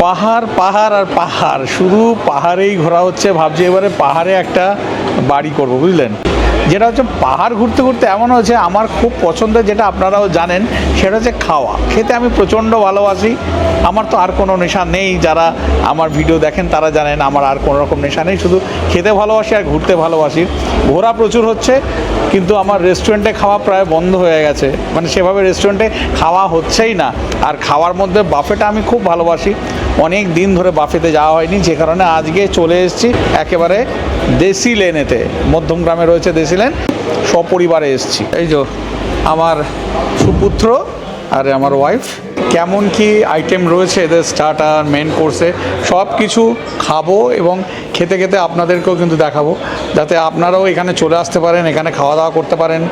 পাহাড় পাহাড় আর পাহাড়, শুধু পাহাড়েই ঘোরা হচ্ছে। ভাবছি এবারে পাহাড়ে একটা বাড়ি করব, বুঝলেন। যেটা হচ্ছে পাহাড় ঘুরতে ঘুরতে এমন হচ্ছে আমার খুব পছন্দের, যেটা আপনারাও জানেন, সেটা হচ্ছে খাওয়া। খেতে আমি প্রচণ্ড ভালোবাসি। আমার তো আর কোনো নেশা নেই, যারা আমার ভিডিও দেখেন তারা জানেন আমার আর কোনো রকম নেশা নেই, শুধু খেতে ভালোবাসি আর ঘুরতে ভালোবাসি। ঘোরা প্রচুর হচ্ছে, কিন্তু আমার রেস্টুরেন্টে খাওয়া প্রায় বন্ধ হয়ে গেছে, মানে সেভাবে রেস্টুরেন্টে খাওয়া হচ্ছেই না। আর খাওয়ার মধ্যে বাফেটা আমি খুব ভালোবাসি, অনেক দিন ধরে বাফেতে যাওয়া হয়নি, যে কারণে আজকে চলে এসেছি একেবারে দেশি লেনেতে। মধ্যমগ্রামে রয়েছে দেশি লেন, সপরিবারে এসেছি। এই যে আমার সুপুত্র আর আমার ওয়াইফ। কেমন কি আইটেম রয়েছে এদের স্টার্টার মেন কোর্সে, সব কিছু খাবো এবং খেতে খেতে আপনাদেরকেও কিন্তু দেখাবো, যাতে আপনারাও এখানে চলে আসতে পারেন, এখানে খাওয়া দাওয়া করতে পারেন।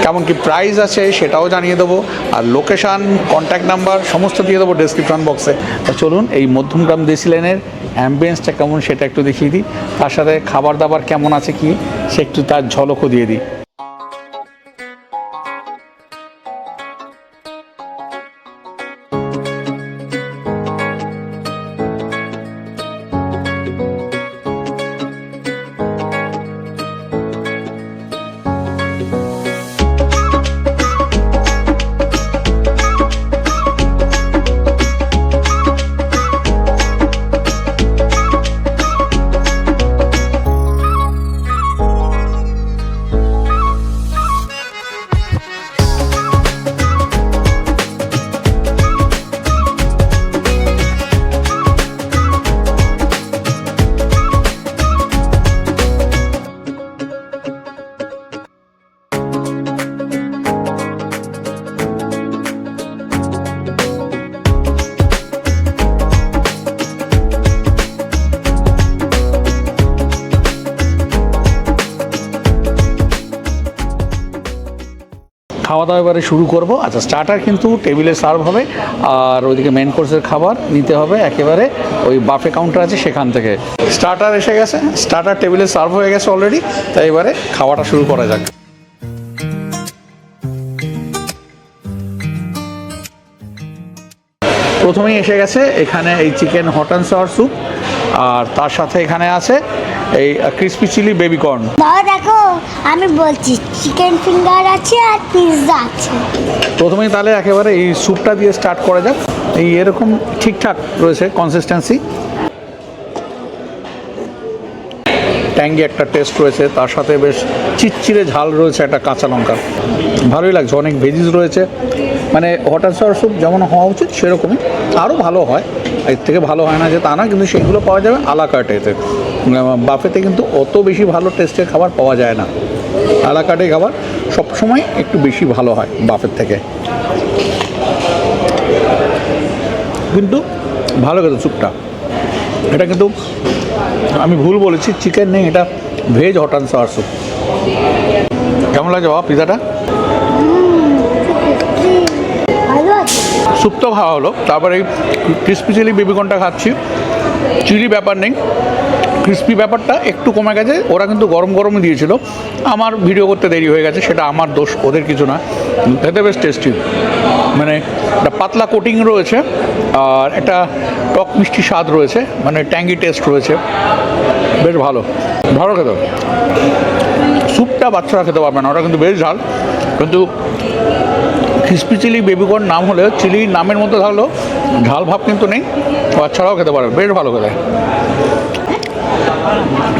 কেমন কি প্রাইস আছে সেটাও জানিয়ে দেবো, আর লোকেশান, কন্ট্যাক্ট নাম্বার সমস্ত দিয়ে দেবো ডেসক্রিপশন বক্সে। তা চলুন এই মধ্যমগ্রাম দেশি লেনের অ্যাম্বিয়েন্সটা কেমন সেটা একটু দেখিয়ে দিই, তার সাথে খাবার দাবার কেমন আছে কি সে একটু তার ঝলকও দিয়ে দিই। খাওয়া দাওয়া এবারে শুরু করব। আচ্ছা, স্টার্টার কিন্তু টেবিলে সার্ভ হবে, আর ওইদিকে মেন কোর্সের খাবার নিতে হবে একেবারে ওই বাফে কাউন্টার আছে সেখান থেকে। স্টার্টার এসে গেছে, স্টার্টার টেবিলে সার্ভ হয়ে গেছে অলরেডি, তাই এবারে খাওয়াটা শুরু করা যাক। প্রথমেই এসে গেছে এখানে এই chicken hot and sour soup, আর তার সাথে এখানে আছে এই ক্রিসপি চিলি বেবি কর্ন। বাবা দেখো, আমি বলছি চিকেন ফিঙ্গার আছে আর পিৎজা আছে। প্রথমেই তাহলে একেবারে এই স্যুপটা দিয়ে স্টার্ট করা যাক। এই এরকম ঠিকঠাক রয়েছে কনসিস্টেন্সি, ট্যাঙ্গি একটা টেস্ট রয়েছে, তার সাথে বেশ চিটচিড়ে ঝাল রয়েছে একটা কাঁচা লঙ্কা, ভালোই লাগছে। অনেক ভেজিস রয়েছে, মানে হট অ্যান্ড সাওয়ার স্যুপ যেমন হওয়া উচিত সেরকমই, আরও ভালো হয়, এর থেকে ভালো হয় না যে তা না, কিন্তু সেইগুলো পাওয়া যাবে আলা কার্টেতে। বাফেতে কিন্তু অত বেশি ভালো টেস্টের খাবার পাওয়া যায় না, আলা কার্টে খাবার সবসময় একটু বেশি ভালো হয় বাফের থেকে। কিন্তু ভালো খেতে স্যুপটা, এটা কিন্তু আমি ভুল বলেছি, চিকেন নেই, এটা veg hot and sour soup. কেমন লাগছে বাবা পিজাটা? স্যুপ তো খাওয়া হলো, তারপরে এই ক্রিসপি চিলি বেবিকর্নটা খাচ্ছি। চিলি ব্যাপার নেই, ক্রিসপি ব্যাপারটা একটু কমে গেছে। ওরা কিন্তু গরম গরমই দিয়েছিল, আমার ভিডিও করতে দেরি হয়ে গেছে, সেটা আমার দোষ, ওদের কিছু না। খেতে বেশ টেস্টি, মানে একটা পাতলা কোটিং রয়েছে আর একটা টক মিষ্টি স্বাদ রয়েছে, মানে ট্যাঙ্গি টেস্ট রয়েছে, বেশ ভালো ভালো খেতে। স্যুপটা বাচ্চারা খেতে পারবে না, ওরা কিন্তু বেশ ঝাল। কিন্তু ক্রিসপি চিলি বেবিকর্ন নাম হলেও, চিলি নামের মধ্যে থাকলেও ঝাল ভাব কিন্তু নেই, বাচ্চারাও খেতে পারবে, বেশ ভালো খেতে।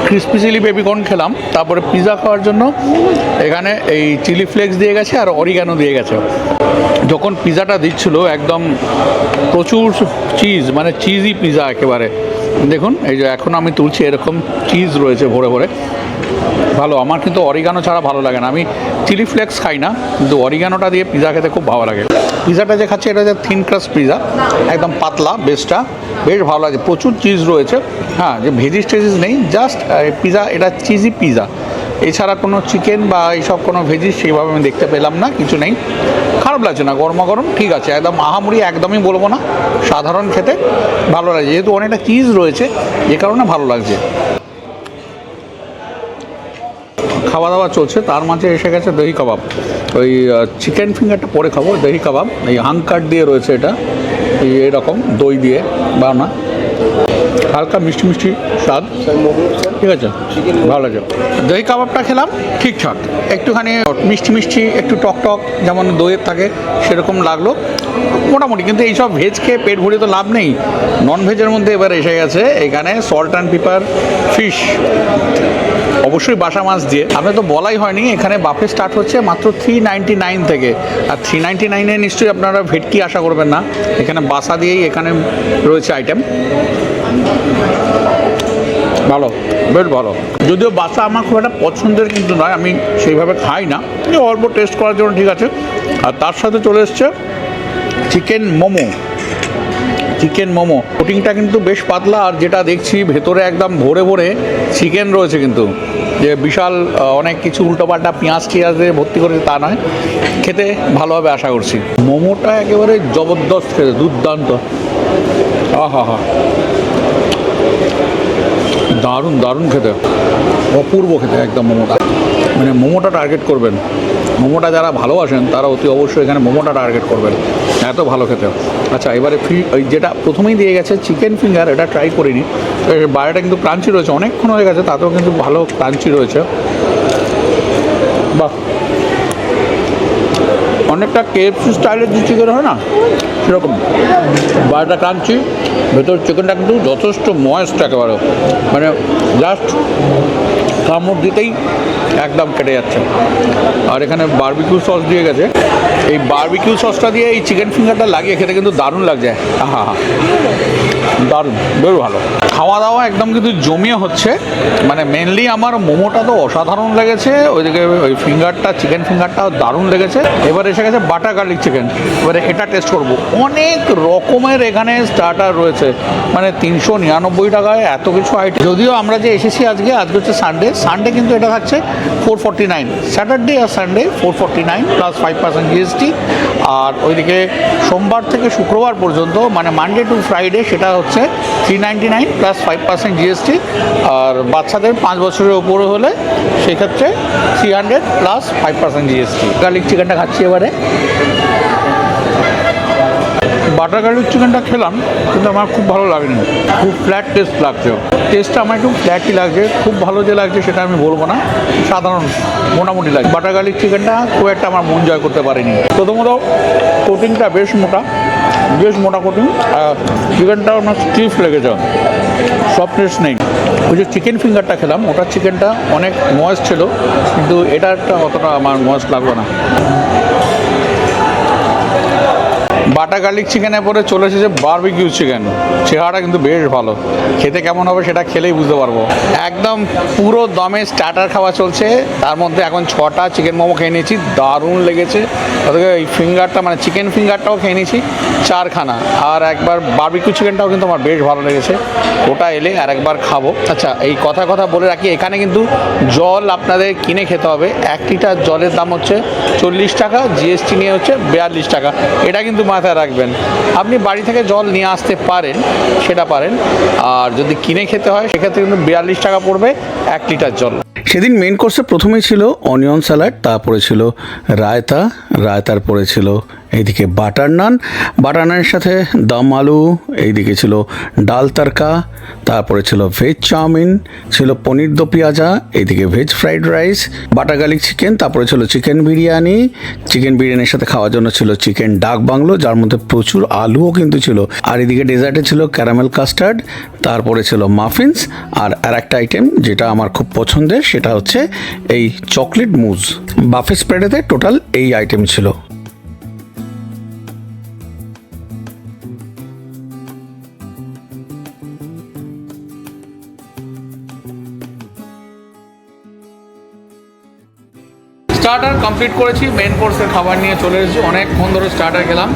ক্রিসপি চিলি বেবিকর্ন খেলাম, তারপরে পিৎজা খাওয়ার জন্য এখানে এই চিলি ফ্লেক্স দিয়ে গেছে আর অরিগানো দিয়ে গেছে। যখন পিৎজাটা দিচ্ছিল একদম প্রচুর চিজ, মানে চিজি পিৎজা একেবারে। দেখুন এই যে এখন আমি তুলছি, এরকম চিজ রয়েছে ভরে ভরে, ভালো। আমার কিন্তু অরিগানো ছাড়া ভালো লাগে না, আমি চিলি ফ্লেক্স খাই না, কিন্তু অরিগানোটা দিয়ে পিৎজা খেতে খুব ভালো লাগে। পিৎজাটা যে খাচ্ছি এটা যে থিন ক্রাস্ট পিৎজা, একদম পাতলা, বেসটা বেশ ভালো লাগে, প্রচুর চিজ রয়েছে। হ্যাঁ, যে ভেজিস টেজিস নেই, জাস্ট পিৎজা, এটা চিজি পিৎজা, এছাড়া কোনো চিকেন বা এইসব কোনো ভেজিস সেইভাবে আমি দেখতে পেলাম না, কিছু নেই। খারাপ লাগছে না, গরমা গরম ঠিক আছে, একদম আহামরি একদমই বলবো না, সাধারণ খেতে ভালো লাগে, যেহেতু অনেকটা চিজ রয়েছে যে কারণে ভালো লাগছে। খাওয়া দাওয়া চলছে, তার মাঝে এসে গেছে দহি কাবাব। ওই চিকেন ফিঙ্গারটা পরে খাবো, দহি কাবাব এই হাং কাট দিয়ে রয়েছে, এটা এইরকম দই দিয়ে বানা, হালকা মিষ্টি মিষ্টি স্বাদ, ঠিক আছে, ভালো লাগে। দই কাবাবটা খেলাম ঠিকঠাক, একটুখানি মিষ্টি মিষ্টি একটু টক টক যেমন দইয়ের থাকে সেরকম লাগলো মোটামুটি। কিন্তু এইসব ভেজ খেয়ে পেট ভরে তো লাভ নেই, নন ভেজের মধ্যে এবার এসে গেছে এখানে সল্ট অ্যান্ড পেপার ফিশ, অবশ্যই বাসা মাছ দিয়ে। আপনার তো বলাই হয়নি, এখানে বাফে স্টার্ট হচ্ছে মাত্র 399 থেকে। আর 399-এ নিশ্চয়ই আপনারা ভেটকি আশা করবেন না, এখানে বাসা দিয়েই এখানে রয়েছে আইটেম। ভালো, বেশ ভালো। যদিও বাসা আমার খুব একটা পছন্দের কিন্তু নয়, আমি সেইভাবে খাই না, অল্প টেস্ট করার জন্য ঠিক আছে। আর তার সাথে চলে এসছে চিকেন মোমো। চিকেন মোমো কোটিংটা কিন্তু বেশ পাতলা, আর যেটা দেখছি ভেতরে একদম ভরে ভরে চিকেন রয়েছে, কিন্তু যে বিশাল অনেক কিছু উল্টোপাল্টা পেঁয়াজ টিয়াজে ভর্তি করে তা নয়, খেতে ভালো হবে আশা করছি। মোমোটা একেবারে জবরদস্ত খেতে, দুর্দান্ত, হা হা, দারুণ দারুণ খেতে, অপূর্ব খেতে একদম মোমোটা। মানে মোমোটা টার্গেট করবেন, মোমোটা যারা ভালোবাসেন তারা অতি অবশ্যই এখানে মোমোটা টার্গেট করবেন, এত ভালো খেতে। আচ্ছা, এবারে ওই যেটা প্রথমেই দিয়ে গেছে চিকেন ফিঙ্গার, এটা ট্রাই করিনি। বাইরেটা কিন্তু ক্রাঞ্চি রয়েছে, অনেকক্ষণ হয়ে গেছে তাতেও কিন্তু ভালো ক্রাঞ্চি রয়েছে, বাহ, অনেকটা KFC স্টাইলের যে চিকেন হয় না সেরকম, বাইরেটা ক্রাঞ্চি, ভেতর চিকেনটা কিন্তু যথেষ্ট ময়েস্ট একেবারে, মানে জাস্ট কামড় দিতেই একদম কেটে যাচ্ছে। আর এখানে বারবিকিউ সস দিয়ে গেছে, এই বারবিকিউ সসটা দিয়ে এই চিকেন ফিঙ্গারটা লাগিয়ে খেতে কিন্তু দারুণ লাগছে, হা হা, দারুণ, বেশ ভালো। খাওয়া দাওয়া একদম কিন্তু জমিয়ে হচ্ছে, মানে মেনলি আমার মোমোটা তো অসাধারণ লেগেছে, ওইদিকে ওই ফিঙ্গারটা, চিকেন ফিঙ্গারটাও দারুণ লেগেছে। এবার এসে গেছে বাটার গার্লিক চিকেন, এবারে এটা টেস্ট করব। অনেক রকমের এখানে স্টার্টার রয়েছে, মানে 399 টাকায় এত কিছু আইটেম। যদিও আমরা যে এসেছি আজকে হচ্ছে সানডে কিন্তু এটা থাকছে 449, স্যাটারডে আর সানডে 449 প্লাস 5% GST। আর ওইদিকে সোমবার থেকে শুক্রবার পর্যন্ত, মানে মানডে টু ফ্রাইডে, সেটা হচ্ছে 399 প্লাস 5% GST। আর বাচ্চাদের 5 বছরের উপরে হলে সেক্ষেত্রে 300 প্লাস 5% GST। গার্লিক চিকেনটা খাচ্ছি এবারে। বাটার গার্লিক চিকেনটা খেলাম কিন্তু আমার খুব ভালো লাগেনি, খুব ফ্ল্যাট টেস্ট লাগছে, টেস্টটা আমার একটু ফ্ল্যাটই লাগছে, খুব ভালো যে লাগছে সেটা আমি বলবো না, সাধারণ মোটামুটি লাগছে। বাটার গার্লিক চিকেনটা খুব একটা আমার মন জয় করতে পারিনি। প্রথমত কোটিংটা বেশ মোটা কোটিং, আর চিকেনটা আমার স্টিফ লেগেছে, সফটনেস নেই। ওই যে চিকেন ফিঙ্গারটা খেলাম, ওটার চিকেনটা অনেক ময়েস্ট ছিল, কিন্তু এটা একটা অতটা আমার ময়েস্ট লাগলো না। বাটার গার্লিক চিকেনের পরে চলে এসেছে বারবিকিউ চিকেন, চেহারাটা কিন্তু বেশ ভালো, খেতে কেমন হবে সেটা খেলেই বুঝতে পারবো। একদম পুরো দমে স্টার্টার খাওয়া চলছে, তার মধ্যে এখন 6টা চিকেন মোমো খেয়ে নিয়েছি, দারুণ লেগেছে। ওদিকে এই ফিঙ্গারটা, মানে চিকেন ফিঙ্গারটাও খেয়ে নিয়েছি 4খানা, আর একবার বারবিকিউ চিকেনটাও কিন্তু আমার বেশ ভালো লেগেছে, ওটা এলে আর একবার খাবো। আচ্ছা, এই কথা বলে রাখি, এখানে কিন্তু জল আপনাদের কিনে খেতে হবে। 1 লিটার জলের দাম হচ্ছে 40 টাকা, GST নিয়ে হচ্ছে 42 টাকা, এটা কিন্তু মাথায় রাখবেন। আপনি বাড়ি থেকে জল নিয়ে আসতে পারেন, সেটা পারেন, আর যদি কিনে খেতে হয় সেক্ষেত্রে কিন্তু 42 টাকা পড়বে 1 লিটার জল। সেদিন মেন কোর্সে প্রথমেই ছিল অনিয়ন স্যালাড, তারপরে ছিল রায়তার পরে ছিল এইদিকে বাটার নানের সাথে দম আলু, এইদিকে ছিল ডাল তড়কা, তারপরে ছিল ভেজ চাউমিন, ছিল পনির দো পেঁয়াজা, এইদিকে veg fried rice, butter garlic chicken, তারপরে ছিল চিকেন বিরিয়ানির সাথে খাওয়ার জন্য ছিল চিকেন ডাক বাংলো, যার মধ্যে প্রচুর আলুও কিন্তু ছিল। আর এদিকে ডেজার্টে ছিল ক্যারামেল কাস্টার্ড, তারপরে ছিল মাফিনস, আর একটা আইটেম যেটা আমার খুব পছন্দের সেটা হচ্ছে এই চকলেট মুজ। বাফে স্প্রেডেতে টোটাল এই আইটেম ছিল। স্টার্টার কমপ্লিট করেছি, মেন কোর্সের খাবার নিয়ে চলে এসেছি, অনেকক্ষণ ধরে স্টার্টার খেলাম।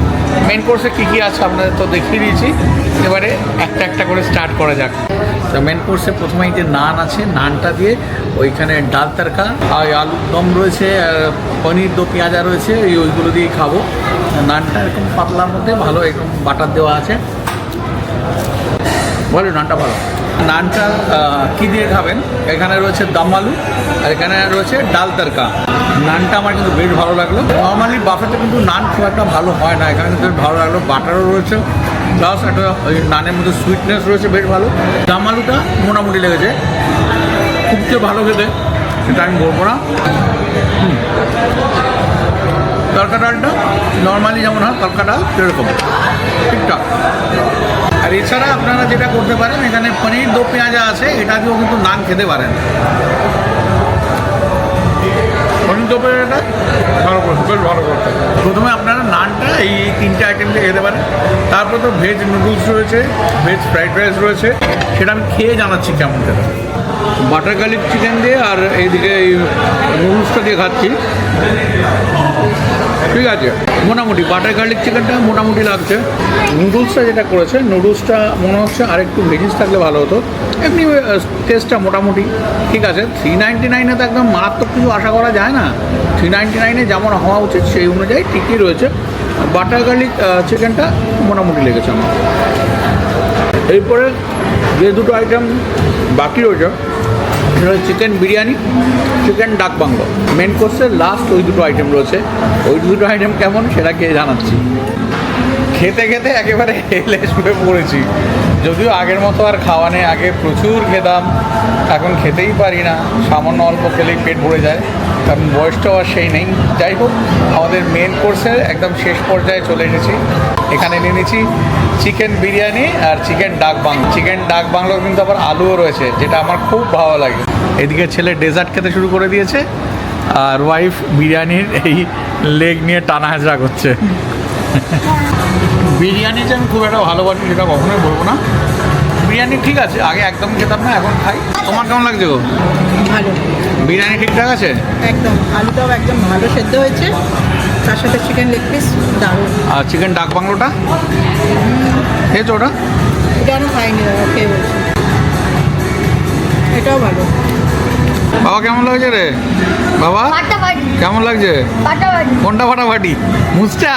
মেন কোর্সে কী আছে আপনাদের তো দেখিয়ে দিয়েছি, এবারে একটা করে স্টার্ট করা যাক। তো মেন কোর্সে প্রথমেই যে নান আছে, নানটা দিয়ে ওইখানে ডাল তড়কা আর আলুর দম রয়েছে, পনির দো পেঁয়াজা রয়েছে, ওইগুলো দিয়ে খাবো। নানটা এরকম পাতলার মধ্যে ভালো, এরকম বাটার দেওয়া আছে, বলো নানটা ভালো। নানটা কী দিয়ে খাবেন, এখানে রয়েছে দম আলু আর এখানে রয়েছে ডাল তড়কা। নানটা আমার কিন্তু বেশ ভালো লাগলো। নর্মালি বাফেতে কিন্তু নান খুব একটা ভালো হয় না, এখানে কিন্তু ভালো লাগলো। বাটারও রয়েছে, প্লাস একটা ওই নানের মধ্যে সুইটনেস রয়েছে, বেশ ভালো। দাম আলুটা মোটামুটি লেগেছে, খুব যে ভালো খেতে সেটা আমি বলবো না। তড়কা ডালটা নর্মালি যেমন হয় তড়কা ডাল সেরকম ঠিকঠাক। আর এছাড়া আপনারা যেটা করতে পারেন, এখানে পনির দো পেঁয়াজা আছে, এটা দিয়েও কিন্তু নান খেতে পারেন। পনির দো পেঁয়াজাটা ভালো করতে, বেশ ভালো করতে। প্রথমে আপনারা নানটা এই তিনটে আইটেম দিয়ে খেতে পারেন। তারপর তো ভেজ নুডলস রয়েছে, ভেজ ফ্রাইড রাইস রয়েছে, সেটা আমি খেয়ে জানাচ্ছি কেমন খেতে। বাটার গার্লিক চিকেন দিয়ে আর এইদিকে এই নুডলসটা দিয়ে খাচ্ছি, ঠিক আছে। মোটামুটি বাটার গার্লিক চিকেনটা মোটামুটি লাগছে। নুডলসটা যেটা করেছে, নুডলসটা মনে হচ্ছে আর একটু ভেজিস থাকলে ভালো হতো। এমনি টেস্টটা মোটামুটি ঠিক আছে। 399 তো একদম মারাত্মক কিছু আশা করা যায় না। 399 যেমন হওয়া উচিত সেই অনুযায়ী ঠিকই রয়েছে। বাটার গার্লিক চিকেনটা মোটামুটি লেগেছে আমার। এরপরে যে দুটো আইটেম বাকি রয়েছে সেটা হচ্ছে চিকেন বিরিয়ানি, চিকেন ডাক বাংলো। মেন কোর্সের লাস্ট ওই দুটো আইটেম রয়েছে। ওই দুটো আইটেম কেমন সেটা খেয়ে জানাচ্ছি। খেতে খেতে একেবারে হেলে শুয়ে পড়েছি। যদিও আগের মতো আর খাওয়া নেই, আগে প্রচুর খেতাম, এখন খেতেই পারি না। সামান্য অল্প খেলেই পেট ভরে যায়, কারণ বয়সটাও আর সেই নেই। যাই হোক, আমাদের মেন কোর্সের একদম শেষ পর্যায়ে চলে এসেছি। এখানে নিয়ে নিয়েছি চিকেন বিরিয়ানি আর চিকেন ডাক বাংলো। চিকেন ডাক বাংলো কিন্তু আবার আলুও রয়েছে, যেটা আমার খুব ভালো লাগে। এদিকে ছেলে ডেজার্ট খেতে শুরু করে দিয়েছে, আর ওয়াইফ বিরিয়ানির এই লেগ নিয়ে টানা হাজরা করছে। বিরিয়ানি যে আমি খুব একটা ভালোবাসি সেটা কখনোই বলবো না। বিরিয়ানি ঠিক আছে, আগে একদম খেতাম না, এখন খাই। তোমার কেমন লাগছে গো? ভালো, বিরিয়ানি ঠিকঠাক আছে একদম। আলুটাও একদম ভালো সেদ্ধ হয়েছে, তার সাথে চিকেন লেগ পিস দারুণ। আর চিকেন ডাক বাংলোটা খেয়েছো? ওটা এটা আমি খাইনি, দাদা খেয়ে বলছি। এটাও ভালো। বাবা কেমন লাগছে রে? বাবা ফাটাফাটি কেমন লাগছে? ফাটাফাটি। কোনটা ফাটাফাটি? মুচটা?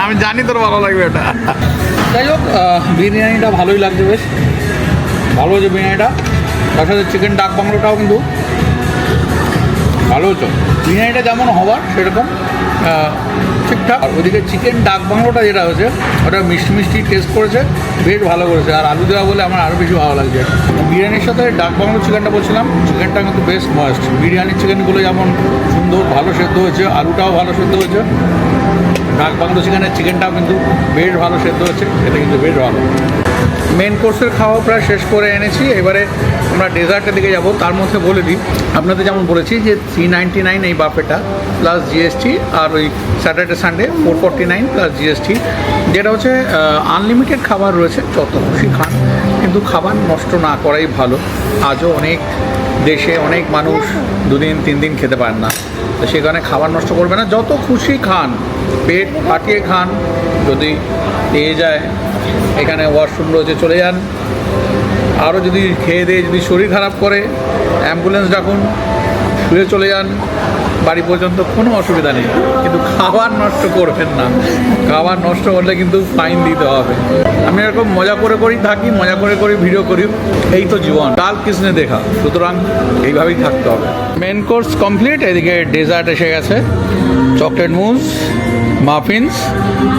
আমি জানি তোর ভালো লাগবে ওটা। যাই হোক, বিরিয়ানিটা ভালোই লাগছে, বেশ ভালো হয়েছে বিরিয়ানিটা। তার সাথে চিকেন ডাক বাংলোটাও কিন্তু ভালো হতো। বিরিয়ানিটা যেমন হওয়ার সেরকম ঠিকঠাক। আর ওদিকে চিকেন ডাক বাংলোটা যেটা হয়েছে ওটা মিষ্টি মিষ্টি টেস্ট করেছে, বেশ ভালো করেছে। আর আলু দেওয়া বলে আমার আরও বেশি ভালো লাগছে। বিরিয়ানির সাথে ডাক বাংলো চিকেনটা বলছিলাম, চিকেনটা কিন্তু বেশ মস্ত। বিরিয়ানির চিকেনগুলো যেমন সুন্দর ভালো সেদ্ধ হয়েছে, আলুটাও ভালো সেদ্ধ হয়েছে, ডাক বাংলো চিকেনটাও কিন্তু বেশ ভালো সেদ্ধ হয়েছে, এটা কিন্তু বেশ ভালো। মেন কোর্সের খাওয়া প্রায় শেষ করে এনেছি। এবারে আমরা ডেজার্টের দিকে যাব। তার মধ্যে বলে দিই, আপনাদের যেমন বলেছি যে 399 এই বাফেটা প্লাস জিএসটি, আর ওই স্যাটারডে সানডে 449 প্লাস জিএসটি, যেটা হচ্ছে আনলিমিটেড খাবার রয়েছে, যত খুশি খান, কিন্তু খাবার নষ্ট না করাই ভালো। আজও অনেক দেশে অনেক মানুষ 2 দিন 3 দিন খেতে পারেন না, তো সেখানে খাবার নষ্ট করবে না, যত খুশি খান, পেট ফাটিয়ে খান। যদি পেয়ে যায়, এখানে ওয়াশরুম রয়েছে, চলে যান। আরও যদি খেয়ে দিয়ে যদি শরীর খারাপ করে, অ্যাম্বুলেন্স ডাকুন, শুয়ে চলে যান বাড়ি পর্যন্ত, কোনো অসুবিধা নেই। কিন্তু খাবার নষ্ট করবেন না, খাবার নষ্ট করলে কিন্তু ফাইন দিতে হবে। আমি এরকম মজা করে করেই থাকি, মজা করে করে ভিডিও করি, এই তো জীবন, কাল কৃষ্ণে দেখা, সুতরাং এইভাবেই থাকতে হবে। মেন কোর্স কমপ্লিট, এদিকে ডেজার্ট এসে গেছে, চকলেট মুজ, মাফিনস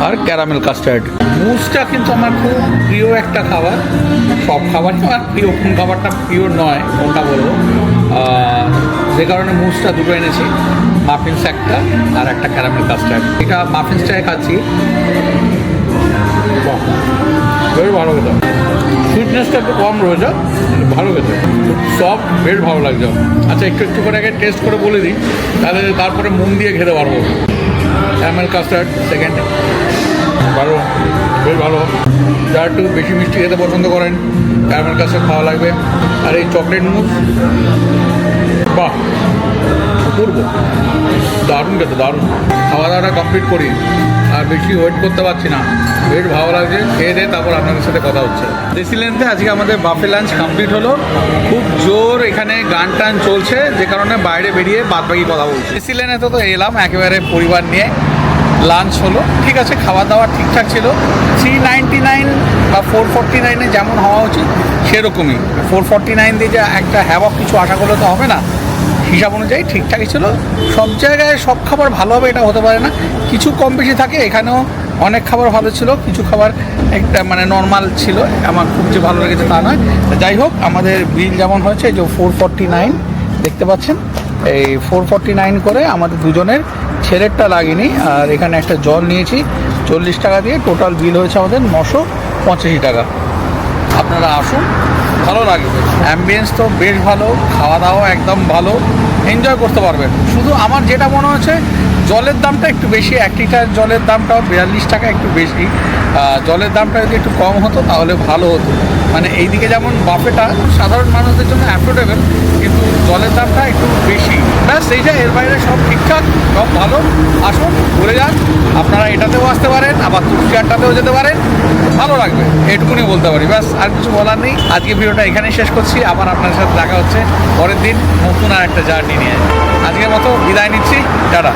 আর ক্যারামেল কাস্টার্ড। মুজটা কিন্তু আমার খুব প্রিয় একটা খাবার। সব খাবারই আমার প্রিয়, কোন খাবারটা প্রিয় নয় কোনটা বলবো, যে কারণে মুজটা দুটো এনেছি, মাফিনস একটা আর একটা ক্যারামেল কাস্টার্ড। এটা মাফিনসটাই খাচ্ছি, বেশ ভালো খেতে। সুইটনেসটা একটু কম রয়েছে, ভালো খেতে, সব বেশ ভালো লাগছে। আচ্ছা, একটু একটু করে আগে টেস্ট করে বলে দিই, তাহলে তারপরে মন দিয়ে খেতে পারবো। ক্যারামেল কাস্টার্ড সেকেন্ড, ভালো, বেশ ভালো। যারা একটু বেশি মিষ্টি খেতে পছন্দ করেন, ক্যারামেল কাস্টার্ড ভালো লাগবে। আর এই চকলেট মুজ, বাহ, অপূর্ব, দারুণ খেতে, দারুণ। খাওয়া দাওয়াটা কমপ্লিট করি, আর বেশি ওয়েট করতে পারছি না, বেশ ভালো লাগছে। খেয়ে দিয়ে তারপর আপনাদের সাথে কথা হচ্ছে। দেশিল্যান্ডে আজকে আমাদের বাফে লাঞ্চ কমপ্লিট হলো। খুব জোর এখানে গান টান চলছে, যে কারণে বাইরে বেরিয়ে বাদবাকি কথা বলছি। দেশিল্যান্ডে তো এলাম একেবারে পরিবার নিয়ে, লাঞ্চ হলো, ঠিক আছে, খাওয়া দাওয়া ঠিকঠাক ছিল। 399 বা 449 যেমন হওয়া উচিত সেরকমই। 449 দিয়ে যে একটা হ্যাবক কিছু আশা করলে তো হবে না, হিসাব অনুযায়ী ঠিকঠাকই ছিল। সব জায়গায় সব খাবার ভালো হবে এটা হতে পারে না, কিছু কম বেশি থাকে। এখানেও অনেক খাবার ভালো ছিল, কিছু খাবার একটা মানে নর্মাল ছিল, আমার খুব যে ভালো লেগেছে তা নয়। তা যাই হোক, আমাদের বিল যেমন হয়েছে যে 449 দেখতে পাচ্ছেন, এই 449 করে আমাদের দুজনের, ছেলেরটা লাগেনি। আর এখানে একটা জল নিয়েছি 40 টাকা দিয়ে, টোটাল বিল হয়েছে আমাদের 985 টাকা। আপনারা আসুন, ভালো লাগবে, অ্যাম্বিয়েন্স তো বেশ ভালো, খাওয়া দাওয়া একদম ভালো, এনজয় করতে পারবেন। শুধু আমার যেটা মনে হচ্ছে জলের দামটা একটু বেশি, 1 লিটার জলের দামটাও 42 টাকা, একটু বেশি। জলের দামটা যদি একটু কম হতো তাহলে ভালো হতো। মানে এইদিকে যেমন বাফেটা সাধারণ মানুষদের জন্য অ্যাফোর্ডেবল, কিন্তু জলের দামটা একটু বেশি। ব্যাস এইটা, এর বাইরে সব ঠিকঠাক, সব ভালো। আসুন, ঘুরে যান, আপনারা এটাতেও আসতে পারেন, আবার তুলসিয়ারটাতেও যেতে পারেন, ভালো লাগবে, এটুকুনি বলতে পারি। ব্যাস, আর কিছু বলার নেই। আজকে ভিডিওটা এখানেই শেষ করছি, আবার আপনার সাথে দেখা হচ্ছে পরের দিন নতুন আর একটা জার্নি নিয়ে। আজকের মতো বিদায় নিচ্ছি, টাটা।